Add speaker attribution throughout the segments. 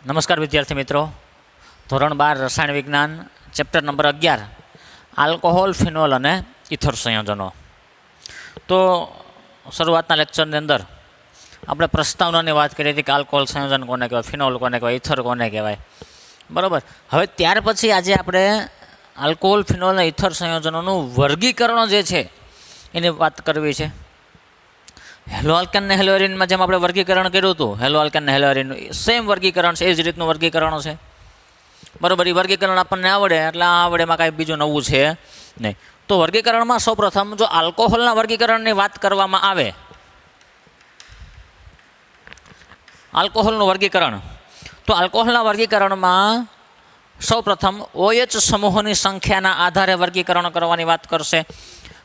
Speaker 1: નમસ્કાર વિદ્યાર્થી મિત્રો, ધોરણ 12 રસાયણ વિજ્ઞાન ચેપ્ટર નંબર 11 આલ્કોહોલ, ફિનોલ અને ઇથર સંયોજનો. તો શરૂઆતના લેક્ચરની અંદર આપણે પ્રસ્તાવનાની વાત કરી હતી કે આલ્કોહોલ સંયોજન કોને કહેવાય, ફિનોલ કોને કહેવાય, ઇથર કોને કહેવાય. બરાબર. હવે ત્યાર પછી આજે આપણે આલ્કોહોલ, ફિનોલ અને ઇથર સંયોજનોનું વર્ગીકરણ જે છે એની વાત કરવી છે. હેલો આલ્કેન ને હેલોએરિનમાં જેમ આપણે વર્ગીકરણ કર્યું હતું, હેલો આલ્કેન ને હેલોએરિનનું સેમ વર્ગીકરણ છે, એ જ રીતનું વર્ગીકરણ છે. બરાબર. એ વર્ગીકરણ આપણને આવડે એટલે આવડે, એમાં કાંઈ બીજું નવું છે નહીં. તો વર્ગીકરણમાં સૌપ્રથમ જો આલ્કોહોલના વર્ગીકરણની વાત કરવામાં આવે, આલ્કોહોલનું વર્ગીકરણ, તો આલ્કોહોલના વર્ગીકરણમાં સૌપ્રથમ OH સમૂહોની સંખ્યાના આધારે વર્ગીકરણ કરવાની વાત કરશે.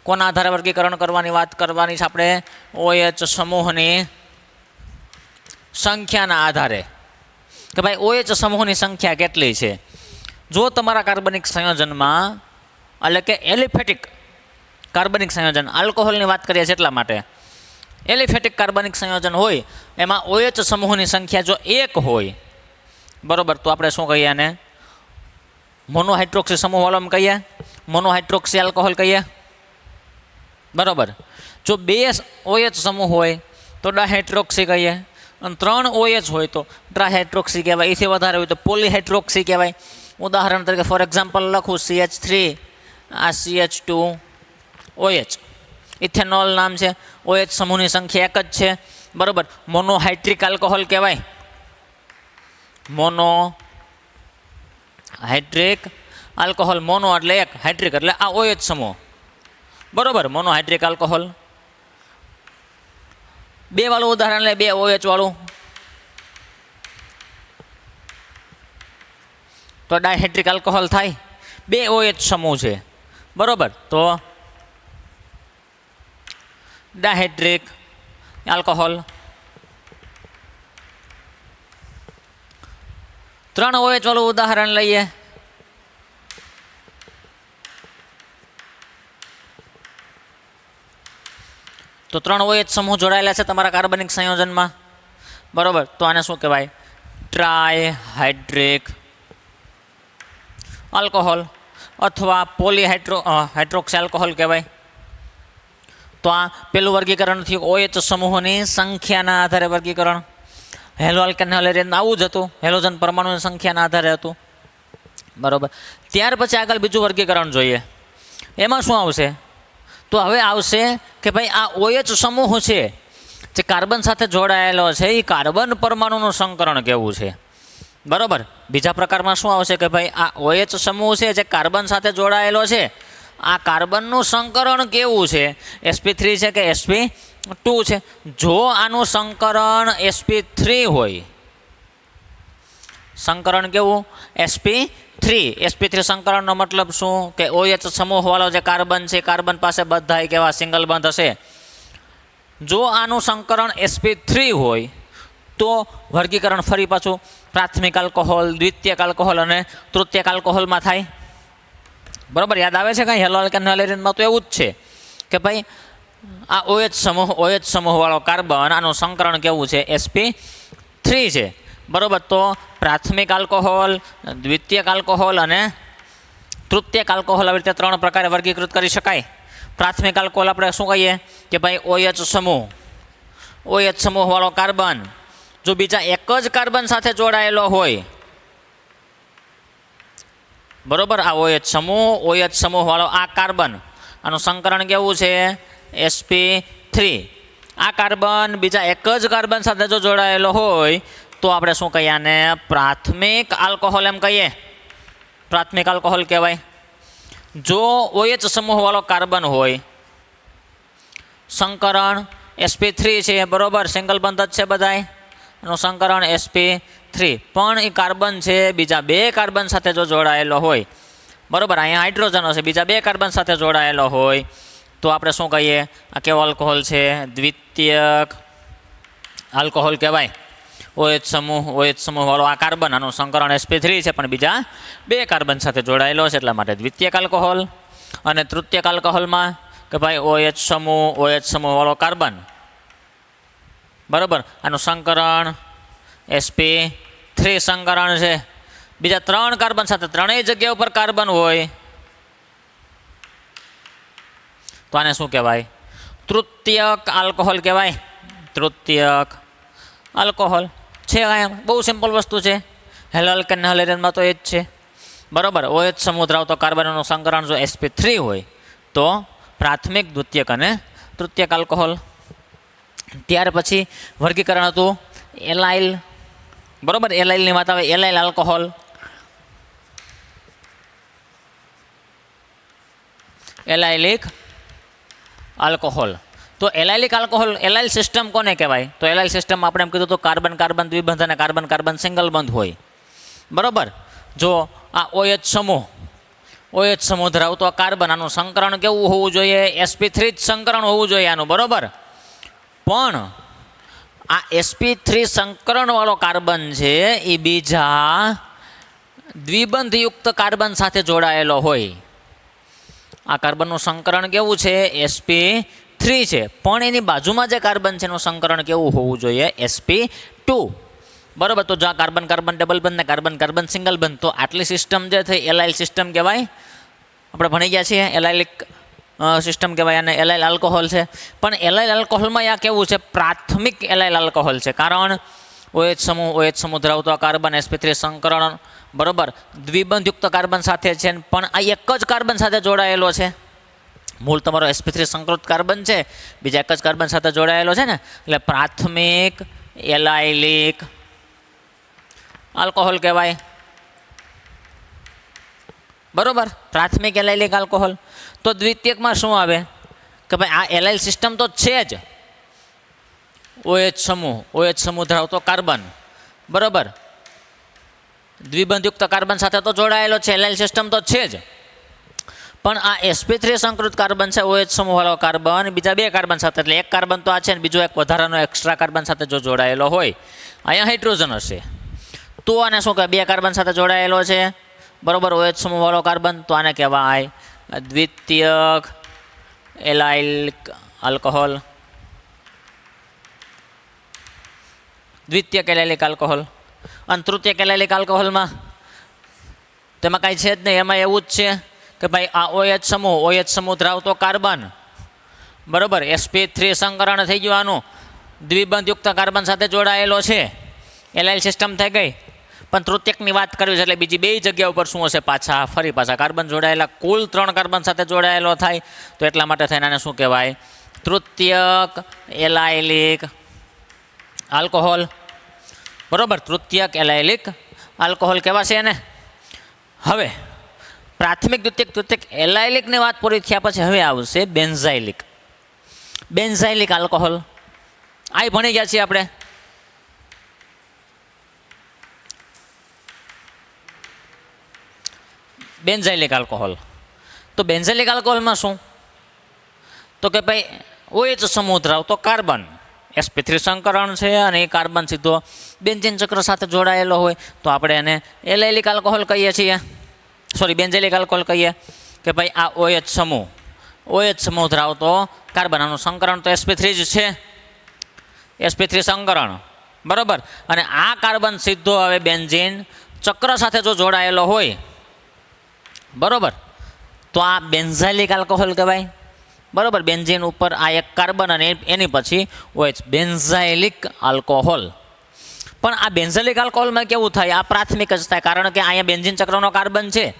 Speaker 1: કોના આધારે વર્ગીકરણ કરવાની વાત કરવાની છે આપણે? OH સમૂહની સંખ્યાના આધારે, કે ભાઈ OH સમૂહની સંખ્યા કેટલી છે. જો તમારા કાર્બનિક સંયોજનમાં, એટલે કે એલિફેટિક કાર્બનિક સંયોજન, આલ્કોહોલની વાત કરીએ છીએ એટલા માટે, એલિફેટિક કાર્બનિક સંયોજન હોય એમાં OH સમૂહની સંખ્યા જો 1 હોય, બરાબર, તો આપણે શું કહીએ આને? મોનોહાઇડ્રોક્સી સમૂહવાળો કહીએ, મોનોહાઇડ્રોક્સી આલ્કોહોલ કહીએ. બરાબર. જો 2 OH સમૂહ હોય તો ડાયહાઇડ્રોક્સી કહીએ, અને 3 OH હોય તો ટ્રાયહાઇડ્રોક્સી કહેવાય. એથી વધારે હોય તો પોલીહાઇડ્રોક્સી કહેવાય. ઉદાહરણ તરીકે ફોર એક્ઝામ્પલ લખું CH3, આ CH2OH. ઇથેનોલ નામ છે, OH સમૂહની સંખ્યા 1 જ છે. બરાબર. મોનોહાઇડ્રિક આલ્કોહોલ કહેવાય, મોનોહાઇડ્રિક આલ્કોહોલ. મોનો એટલે 1, હાઇડ્રિક એટલે આ OH સમૂહ. બરાબર. Monohydric alcohol. 2 વાળું ઉદાહરણ લે, 2 OH વાળું, તો ડાયહાઇડ્રિક આલ્કોહોલ થાય. 2 OH સમૂહ છે, બરાબર, તો ડાયહાઇડ્રિક આલ્કોહોલ. 3 OH વાળું ઉદાહરણ લઈએ, તો 3 OH સમૂહ જોડાયેલા છે તમારા કાર્બનિક સંયોજનમાં. બરાબર. તો આને શું કહેવાય? ટ્રાયહાઇડ્રિક આલ્કોહોલ અથવા હાઇડ્રોક્સી આલ્કોહોલ કહેવાય. તો આ પેલું વર્ગીકરણ થયું OH સમૂહોની સંખ્યાના આધારે વર્ગીકરણ. હેલો આલ્કેન હેલોએરિન આવું જ હતું, હેલોજન પરમાણુની સંખ્યાના આધારે હતું. બરાબર. ત્યાર પછી આગળ બીજું વર્ગીકરણ જોઈએ. એમાં શું આવશે? તો હવે આવશે કે ભાઈ આ OH સમૂહ છે જે કાર્બન સાથે જોડાયેલો છે, એ કાર્બન પરમાણુનું સંકરણ કેવું છે. બરાબર. બીજા પ્રકારમાં શું આવશે કે ભાઈ આ OH સમૂહ છે જે કાર્બન સાથે જોડાયેલો છે, આ કાર્બનનું સંકરણ કેવું છે? sp3 છે કે sp2 છે? જો આનું સંકરણ sp3 હોય, સંકરણ કેવું? sp3 સંકરણનો મતલબ શું? કે OH સમૂહવાળો જે કાર્બન છે, કાર્બન પાસે બધા કેવા સિંગલ બંધ હશે. જો આનું સંકરણ sp3 હોય તો વર્ગીકરણ ફરી પાછું પ્રાથમિક આલ્કોહોલ, દ્વિતીયક આલ્કોહોલ અને તૃતીયક આલ્કોહોલમાં થાય. બરાબર. યાદ આવે છે કંઈ? હેલો આલ્કેન હેલોએરિનમાં તો એવું જ છે કે ભાઈ આ OH સમૂહવાળો કાર્બન, આનું સંકરણ કેવું છે? sp3 છે. બરાબર. તો પ્રાથમિક આલ્કોહોલ, દ્વિતીયક આલ્કોહોલ અને તૃતીયક આલ્કોહોલ, આવી રીતે 3 પ્રકારે વર્ગીકૃત કરી શકાય. પ્રાથમિક આલ્કોહોલ આપણે શું કહીએ કે ભાઈ OH સમૂહવાળો કાર્બન જો બીજા એક જ કાર્બન સાથે જોડાયેલો હોય, બરાબર, આ OH સમૂહવાળો આ કાર્બન, આનું સંકરણ કેવું છે? sp3. આ કાર્બન બીજા એક જ કાર્બન સાથે જો જોડાયેલો હોય તો આપણે શું કહીએ આને? પ્રાથમિક આલ્કોહોલ એમ કહીએ. પ્રાથમિક આલ્કોહોલ કહેવાય. જો OH સમૂહવાળો કાર્બન હોય, સંકરણ sp3 છે, બરાબર, સિંગલ બંધ જ છે બધાય, એનું સંકરણ sp3, પણ એ કાર્બન છે બીજા 2 કાર્બન સાથે જો જોડાયેલો હોય, બરાબર, અહીંયા હાઇડ્રોજન હશે, બીજા 2 કાર્બન સાથે જોડાયેલો હોય તો આપણે શું કહીએ? આ કેવો આલ્કોહોલ છે? દ્વિતીયક આલ્કોહોલ કહેવાય. OH સમૂહવાળો આ કાર્બન, આનું સંકરણ sp3 છે, પણ બીજા 2 કાર્બન સાથે જોડાયેલો છે, એટલા માટે દ્વિતીયક આલ્કોહોલ. અને તૃતીયક આલ્કોહોલમાં કે ભાઈ OH સમૂહવાળો કાર્બન, બરાબર, આનું સંકરણ sp3 sp3 સંકરણ છે, બીજા 3 કાર્બન સાથે ત્રણેય જગ્યા ઉપર કાર્બન હોય તો આને શું કહેવાય? તૃતીયક આલ્કોહોલ કહેવાય. તૃતીયક આલ્કોહોલ છે. અહીંયા બહુ સિમ્પલ વસ્તુ છે. હેલોઅલ્કેન ને હેલોજનમાં તો એ જ છે. બરોબર. OH સમૂહ ધરાવતો કાર્બનનું સંકરણ જો sp3 હોય તો પ્રાથમિક, દ્વિતીયક અને તૃતીયક આલ્કોહોલ. ત્યાર પછી વર્ગીકરણ હતું એલાઇલ. બરોબર. એલાઇલની વાત આવે, એલાઇલ આલ્કોહોલ. Allylic alcohol. તો એલાઇલિક આલ્કોહોલ, એલાઇલ સિસ્ટમ કોને કહેવાય? તો એલાઇલ સિસ્ટમમાં આપણે એમ કીધું તો કાર્બન કાર્બન દ્વિબંધ અને કાર્બન કાર્બન સિંગલ બંધ હોય. બરોબર. જો આ OH સમૂહ ધરાવતો કાર્બન, આનું સંકરણ કેવું હોવું જોઈએ? sp3 જ સંકરણ હોવું જોઈએ આનું. બરોબર. પણ આ sp3 સંકરણવાળો કાર્બન છે એ બીજા દ્વિબંધયુક્ત કાર્બન સાથે જોડાયેલો હોય. આ કાર્બનનું સંકરણ કેવું છે? sp3 છે. પણ એની બાજુમાં જે કાર્બન છે એનું સંકરણ કેવું હોવું જોઈએ? sp2. બરાબર. તો જો આ કાર્બન કાર્બન ડબલ બંધ ને કાર્બન કાર્બન સિંગલ બંધ, તો આટલી સિસ્ટમ જે થઈ એલાઇલ સિસ્ટમ કહેવાય. આપણે ભણી ગયા છીએ એલાઇલિક સિસ્ટમ કહેવાય અને એલાઇલ આલ્કોહોલ છે. પણ એલાઇલ આલ્કોહોલમાં આ કેવું છે? પ્રાથમિક એલાઇલ આલ્કોહોલ છે. કારણ OH સમૂહ ધરાવતો કાર્બન sp3 સંકરણ, બરોબર, દ્વિબંધયુક્ત કાર્બન સાથે છે, પણ આ એક જ કાર્બન સાથે જોડાયેલો છે. મૂળ તમારો sp3 સંકૃત કાર્બન છે, બીજા એક જ કાર્બન સાથે જોડાયેલો છે ને, એટલે પ્રાથમિક એલાઇલિક આલ્કોહોલ કહેવાય. બરોબર. પ્રાથમિક એલાઇલિક આલ્કોહોલ. તો દ્વિતીયકમાં શું આવે કે ભાઈ આ એલાઇલ સિસ્ટમ તો છે જ, OH સમૂહ ધરાવતો કાર્બન, બરોબર, દ્વિબંધયુક્ત કાર્બન સાથે તો જોડાયેલો છે, એલાઇલ સિસ્ટમ તો છે જ. પણ આ sp3 સંકૃત કાર્બન છે, OH સમૂહવાળો કાર્બન, બીજા 2 કાર્બન સાથે, એટલે એક કાર્બન તો આ છે ને બીજો એક વધારાનો એક્સ્ટ્રા કાર્બન સાથે જો જોડાયેલો હોય, અહીંયા હાઇડ્રોજન હશે, તો આને શું કહેવાય? 2 કાર્બન સાથે જોડાયેલો છે, બરોબર, OH સમૂહવાળો કાર્બન, તો આને કહેવાય દ્વિતીયક એલાઇલિક આલ્કોહોલ. દ્વિતીયક એલાઇલિક આલ્કોહોલ. અને તૃતીયક એલાઇલિક આલ્કોહોલમાં તેમાં કાંઈ છે જ નહીં. એમાં એવું જ છે કે ભાઈ આ OH સમૂહ ધરાવતો કાર્બન, બરોબર, sp3 સંકરણ થઈ ગયું, આનું દ્વિબંધયુક્ત કાર્બન સાથે જોડાયેલો છે, એલાઇલ સિસ્ટમ થઈ ગઈ. પણ તૃતીયકની વાત કરવી છે એટલે બીજી 2 જગ્યા ઉપર શું હશે? ફરી પાછા કાર્બન જોડાયેલા, કુલ 3 કાર્બન સાથે જોડાયેલો થાય. તો એટલા માટે થઈને આને શું કહેવાય? તૃતીયક એલાઇલિક આલ્કોહોલ. બરોબર. તૃતીયક એલાઇલિક આલ્કોહોલ કહેવાશે એને. હવે પ્રાથમિક, દ્વિતીયક, તૃતીયક એલાઇલિકની વાત પૂરી થયા પછી હવે આવશે બેન્ઝાઇલિક આલ્કોહોલ. આ ભણી ગયા છીએ આપણે. Benzylic alcohol. તો બેન્ઝાઇલિક આલ્કોહોલમાં શું? તો કે ભાઈ OH સમૂહ ધરાવતો કાર્બન, sp3 સંકરણ છે અને એ કાર્બન સીધો બેન્ઝીન ચક્ર સાથે જોડાયેલો હોય તો આપણે એને એલાઇલિક આલ્કોહોલ કહીએ છીએ. બેન્ઝાઇલિક આલ્કોહોલ કહીએ કે ભાઈ આ OH સમૂહ ધરાવતો કાર્બન, આનું સંકરણ તો sp3 જ છે, sp3 સંકરણ, બરોબર. અને આ કાર્બન સીધો હવે બેન્ઝીન ચક્ર સાથે જો જોડાયેલો હોય, બરોબર, તો આ બેન્ઝાઇલિક આલ્કોહોલ કહેવાય. બરોબર. બેન્ઝીન ઉપર આ એક કાર્બન અને એની પછી OH, બેન્ઝાઇલિક આલ્કોહોલ. પણ આ બેન્ઝાઇલિક આલ્કોહોલમાં કેવું થાય? આ પ્રાથમિક જ થાય, કારણ કે અહીંયા બેન્ઝીન ચક્રનો કાર્બન છે,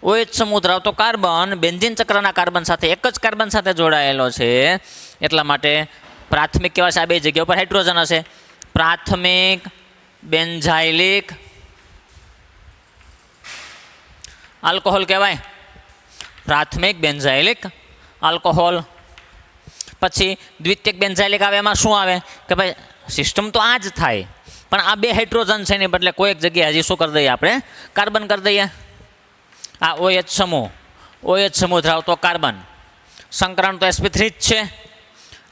Speaker 1: OH સમૂહ ધરાવતો કાર્બન બેન્ઝીન ચક્રના કાર્બન સાથે એક જ કાર્બન સાથે જોડાયેલો છે, એટલા માટે પ્રાથમિક કહેવાય છે. આ 2 જગ્યા ઉપર હાઇડ્રોજન હશે. પ્રાથમિક બેન્ઝાઇલિક આલ્કોહોલ કહેવાય. પ્રાથમિક બેન્ઝાઇલિક આલ્કોહોલ. પછી દ્વિતીયક બેન્ઝાઇલિક આવે. એમાં શું આવે કે ભાઈ સિસ્ટમ તો આ જ થાય, પણ આ 2 હાઇડ્રોજન છે એની બદલે કોઈક જગ્યાએ હજી શું કરી દઈએ? આપણે કાર્બન કરી દઈએ. આ OH સમૂહ ધરાવતો કાર્બન, સંકરણ તો sp3 જ છે.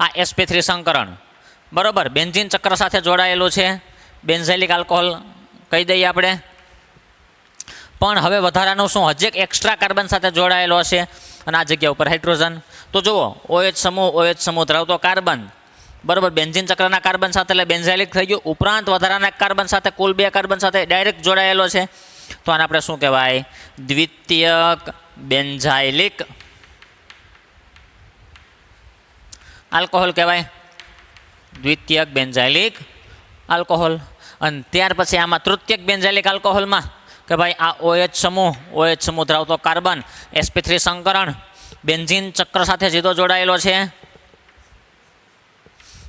Speaker 1: આ sp3 સંકરણ, બરોબર, બેન્ઝીન ચક્ર સાથે જોડાયેલું છે, બેન્ઝાઇલિક આલ્કોહોલ કહી દઈએ આપણે. પણ હવે વધારાનું શું? હજી એક એક્સ્ટ્રા કાર્બન સાથે જોડાયેલો હશે અને આ જગ્યા ઉપર હાઇડ્રોજન. તો જુઓ, OH સમૂહ ધરાવતો કાર્બન, બરાબર, બેન્ઝીન ચક્રના કાર્બન સાથે એટલે બેન્ઝાઇલિક થઈ ગયું. ઉપરાંત વધારાના કાર્બન સાથે કુલ 2 કાર્બન સાથે ડાયરેક્ટ જોડાયેલો છે, તો આને આપણે શું કહેવાય? દ્વિતીયક બેન્ઝાઇલિક આલ્કોહોલ કહેવાય. દ્વિતીયક બેન્ઝાઇલિક આલ્કોહોલ. અને ત્યાર પછી આમાં તૃતીયક બેન્ઝાઇલિક આલ્કોહોલમાં કે ભાઈ આ OH સમૂહ ધરાવતો કાર્બન sp3 સંકરણ બેન્ઝીન ચક્ર સાથે સીધો જોડાયેલો છે,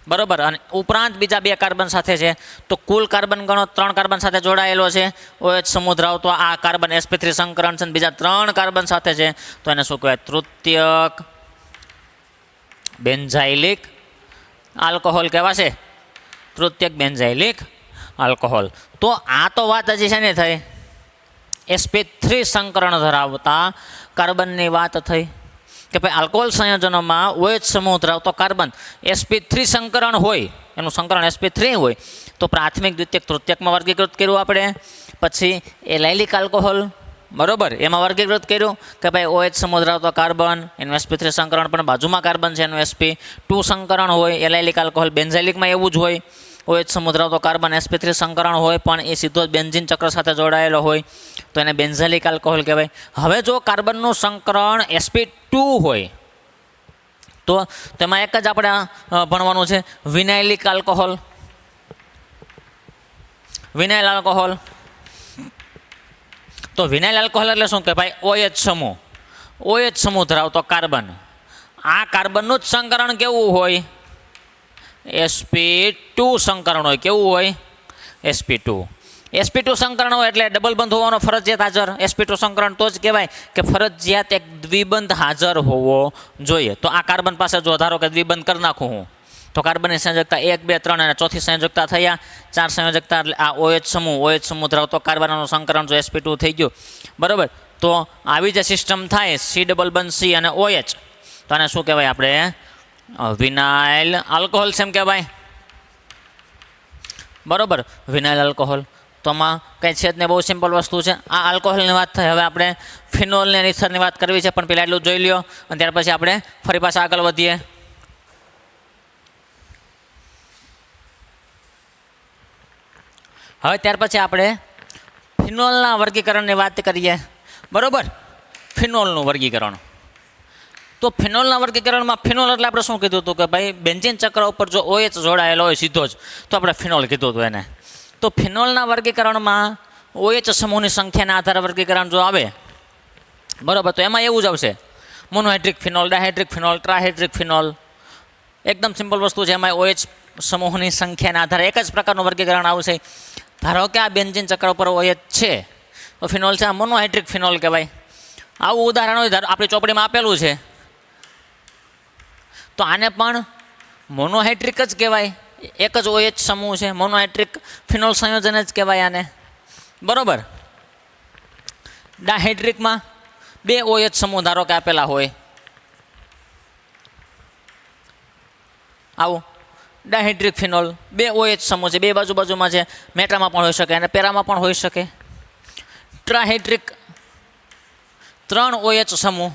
Speaker 1: બરોબર. અને ઉપરાંત બીજા 2 કાર્બન સાથે છે, તો કુલ કાર્બન ગણો 3 કાર્બન સાથે જોડાયેલો છે. OH સમૂહ ધરાવતો આ કાર્બન sp3 સંકરણ છે, બીજા 3 કાર્બન સાથે છે, તો એને શું કહેવાય? તૃતીયક બેન્ઝાઇલિક આલ્કોહોલ કહેવાશે. તૃતીયક બેન્ઝાઇલિક આલ્કોહોલ. તો આ તો વાત હજી છે ને થઈ sp3 સંકરણ ધરાવતા કાર્બનની વાત થઈ કે ભાઈ આલ્કોહોલ સંયોજનોમાં OH સમૂહ ધરાવતો કાર્બન sp3 સંકરણ હોય, એનું સંકરણ sp3 હોય, તો પ્રાથમિક દ્વિતીયક તૃતીયકમાં વર્ગીકૃત કર્યું આપણે. પછી એલાઇલિક આલ્કોહોલ, બરોબર, એમાં વર્ગીકૃત કર્યું કે ભાઈ OH સમૂહ ધરાવતો કાર્બન એનું sp3 સંકરણ પણ બાજુમાં કાર્બન છે એનું sp2 સંકરણ હોય. એલાઇલિક આલ્કોહોલ બેન્ઝાઇલિકમાં એવું જ હોય, OH સમૂહ ધરાવતો કાર્બન sp3 સંકરણ હોય પણ એ સીધો જ બેન્ઝીન ચક્ર સાથે જોડાયેલો હોય, તો એને બેન્ઝાઇલિક આલ્કોહોલ કહેવાય. હવે જો કાર્બનનું સંકરણ sp2 હોય તો તેમાં એક જ આપણે ભણવાનું છે વિનાઇલિક આલ્કોહોલ. વિનાઇલ આલ્કોહોલ, તો વિનાઇલ આલ્કોહોલ એટલે શું કે ભાઈ OH સમૂહ ધરાવતો કાર્બન, આ કાર્બનનું જ સંકરણ કેવું હોય? sp2 સંકરણ હોય. કેવું હોય? sp2 સંકરણ હોય એટલે ડબલ બંધ હોવાનો ફરજિયાત હાજર. sp2 સંકરણ તો જ કહેવાય કે ફરજિયાત એક દ્વિબંધ હાજર હોવો જોઈએ. તો આ કાર્બન પાસે જો ધારો કે દ્વિબંધ કરી નાખું હું, તો કાર્બનની સંયોજકતા 1, 2, 3 અને ચોથી સંયોજકતા થયા 4 સંયોજકતા, એટલે આ OH સમૂહ ધરાવતો કાર્બનનું સંકરણ જો sp2 થઈ ગયું, બરાબર. તો આવી જે સિસ્ટમ થાય C ડબલ બંધ C અને OH, તો આને શું કહેવાય આપણે? વિનાઇલ આલ્કોહોલ છે એમ કહેવાય, બરોબર. Vinyl alcohol. તો આમાં કંઈ છે જ ને, બહુ સિમ્પલ વસ્તુ છે. આ આલ્કોહોલની વાત થઈ. હવે આપણે ફિનોલ અને ઇથરની વાત કરવી છે, પણ પહેલાં એટલું જોઈ લ્યો અને ત્યાર પછી આપણે ફરી પાછા આગળ વધીએ. હવે ત્યાર પછી આપણે ફિનોલના વર્ગીકરણની વાત કરીએ, બરોબર. ફિનોલનું વર્ગીકરણ. તો ફિનોલના વર્ગીકરણમાં ફિનોલ એટલે આપણે શું કીધું હતું કે ભાઈ બેન્ઝીન ચક્ર ઉપર જો OH જોડાયેલો હોય સીધો જ, તો આપણે ફિનોલ કીધું હતું એને. તો ફિનોલના વર્ગીકરણમાં OH સમૂહની સંખ્યાના આધારે વર્ગીકરણ જો આવે, બરાબર, તો એમાં એવું જ આવશે મોનોહાઇડ્રિક ફિનોલ, ડાયહાઇડ્રિક ફિનોલ, ટ્રાહાઇડ્રિક ફિનોલ. એકદમ સિમ્પલ વસ્તુ છે. એમાં OH સમૂહની સંખ્યાના આધારે એક જ પ્રકારનું વર્ગીકરણ આવશે. ધારો કે આ બેન્ઝીન ચક્ર ઉપર OH છે તો ફિનોલ છે, આ મોનોહાઇડ્રિક ફિનોલ કહેવાય. આવું ઉદાહરણ હોય આપણી ચોપડીમાં આપેલું છે, તો આને પણ મોનોહાઇડ્રિક જ કહેવાય. એક જ OH સમૂહ છે, મોનોહાઇડ્રિક ફિનોલ સંયોજન જ કહેવાય આને, બરોબર. ડાયહાઇડ્રિકમાં 2 OH સમૂહ ધારો કે આપેલા હોય, આવું ડાયહાઇડ્રિક ફિનોલ 2 OH સમૂહ છે, 2 બાજુમાં છે, મેટામાં પણ હોઈ શકે અને પેરામાં પણ હોઈ શકે. ટ્રાહાઇડ્રિક 3 OH સમૂહ,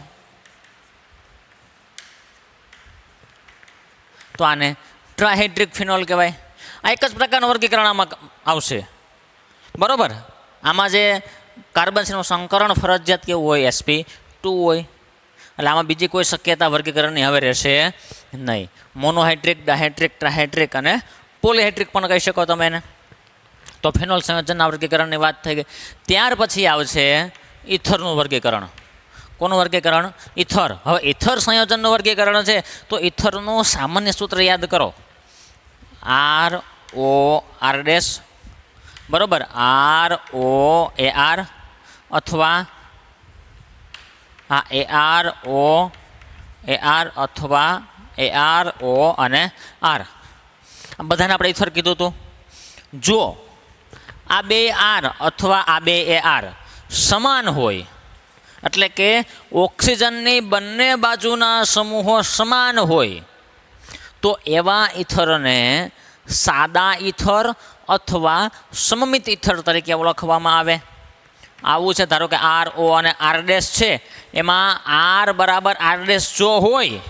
Speaker 1: તો આને ટ્રાહાઇડ્રિક ફિનોલ કહેવાય. આ એક જ પ્રકારનું વર્ગીકરણ આમાં આવશે, બરોબર. આમાં જે કાર્બન છે એનું સંકરણ ફરજિયાત કેવું હોય? sp2 હોય. એટલે આમાં બીજી કોઈ શક્યતા વર્ગીકરણની હવે રહેશે નહીં. મોનોહાઇડ્રિક, ડાયહાઇડ્રિક, ટ્રાહાઇડ્રિક અને પોલીહાઇડ્રિક પણ કહી શકો તમે એને. તો ફિનોલ સંયોજનના વર્ગીકરણની વાત થઈ ગઈ. ત્યાર પછી આવશે ઇથરનું વર્ગીકરણ. કોનું વર્ગીકરણ? ઇથર. હવે ઇથર સંયોજનનું વર્ગીકરણ છે, તો ઇથરનું સામાન્ય સૂત્ર યાદ કરો, ROR ડેશ, બરોબર, ROAR અથવા AROAR અથવા ARO અને R. આ બધાને આપણે ઇથર કીધું હતું. જો આ 2 R અથવા આ 2 AR સમાન હોય, એટલે કે ઓક્સિજનની બંને બાજુના સમૂહો સમાન હોય, તો એવા ઇથરને સાદા ઇથર અથવા સમમિત ઇથર તરીકે ઓળખવામાં આવે. આવું છે. ધારો કે RO અને R ડેશ છે, એમાં R બરાબર R ડેશ જો હોય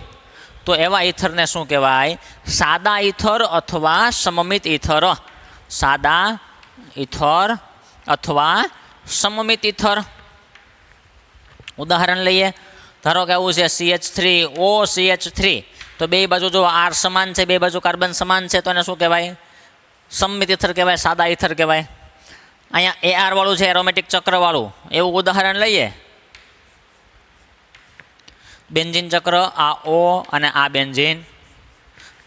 Speaker 1: તો એવા ઈથરને શું કહેવાય? સાદા ઈથર અથવા સમમિત ઈથર. સાદા ઈથર અથવા સમમિત ઈથર. ઉદાહરણ લઈએ, ધારો કે આવું છે CH3OCH3, તો બે બાજુ જો R સમાન છે, બે બાજુ કાર્બન સમાન છે, તો એને શું કહેવાય? સમમિત ઈથર કહેવાય, સાદા ઈથર કહેવાય. અહીંયા AR વાળું છે, એરોમેટિક ચક્ર વાળું, એવું ઉદાહરણ લઈએ. બેન્ઝીન ચક્ર, આ O અને આ બેન્ઝીન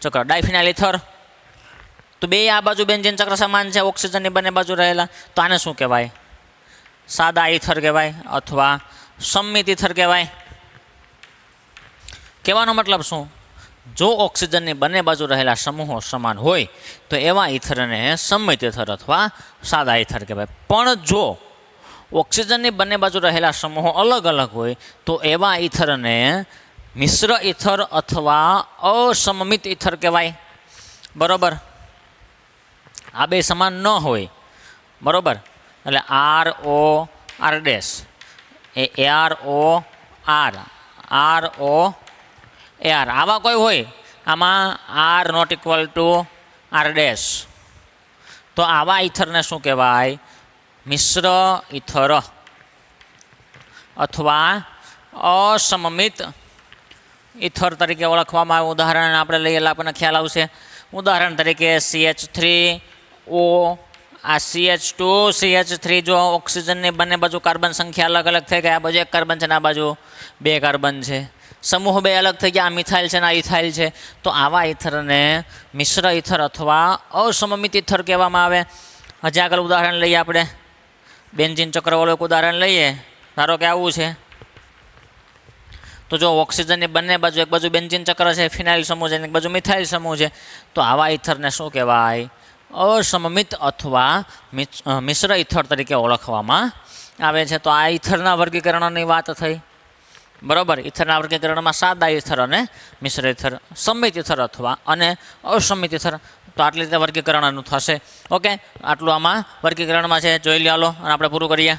Speaker 1: ચક્ર, ડાયફિનાઇલ ઈથર. તો બે આ બાજુ બેન્ઝીન ચક્ર સમાન છે, ઓક્સિજનની બંને બાજુ રહેલા, તો આને શું કહેવાય? સાદા ઈથર કહેવાય અથવા સમમિત ઈથર કહેવાય. કહેવાનો મતલબ શું? જો ઓક્સિજનની બંને બાજુ રહેલા સમૂહો સમાન હોય તો એવા ઈથરને સમમિત ઈથર અથવા સાદા ઈથર કહેવાય. પણ જો ઓક્સિજનની બંને બાજુ રહેલા સમૂહો અલગ અલગ હોય તો એવા ઈથરને મિશ્ર ઈથર અથવા અસમમિત ઈથર કહેવાય. બરોબર? આ બે સમાન ન હોય. બરોબર? એટલે RO R ડેશ એ RO RO AR આવા કોઈ હોય, આમાં R not equal to R dash, તો આવા ઈથરને શું કહેવાય? મિશ્ર ઈથર અથવા અસમમિત ઈથર તરીકે ઓળખવામાં આવે. ઉદાહરણ આપણે લઈએ એટલે આપણને ખ્યાલ આવશે. ઉદાહરણ તરીકે CH3O, આ CH2CH3, જો ઓક્સિજનની બંને બાજુ કાર્બન સંખ્યા અલગ અલગ થઈ ગયા, આ બાજુ એક કાર્બન છે ને આ બાજુ બે કાર્બન છે, સમૂહ બે અલગ થઈ ગયા, આ મિથાઇલ છે ને આ ઇથાઇલ છે, તો આવા ઈથરને મિશ્ર ઈથર અથવા અસમમિત ઈથર કહેવામાં આવે. હજી આગળ ઉદાહરણ લઈએ આપણે. બેન્ઝીન ચક્રવાળું એક ઉદાહરણ લઈએ. ધારો કે આવું છે, તો જો ઓક્સિજનની બંને બાજુ, એક બાજુ બેન્ઝીન ચક્ર છે, ફિનાઇલ સમૂહ છે, એક બાજુ મિથાઇલ સમૂહ છે, તો આવા ઈથરને શું કહેવાય? અસમમિત અથવા મિશ્ર ઈથર તરીકે ઓળખવામાં આવે છે. તો આ ઈથરના વર્ગીકરણની વાત થઈ. બરાબર? ઈથરના વર્ગીકરણમાં સાદા ઈથર અને મિશ્ર ઈથર, સમમિત ઈથર અથવા અને અસમમિત ઈથર, તો આટલી રીતે વર્ગીકરણનું થશે. ઓકે, આટલું આમાં વર્ગીકરણમાં છે, જોઈ લો અને આપણે પૂરું કરીએ.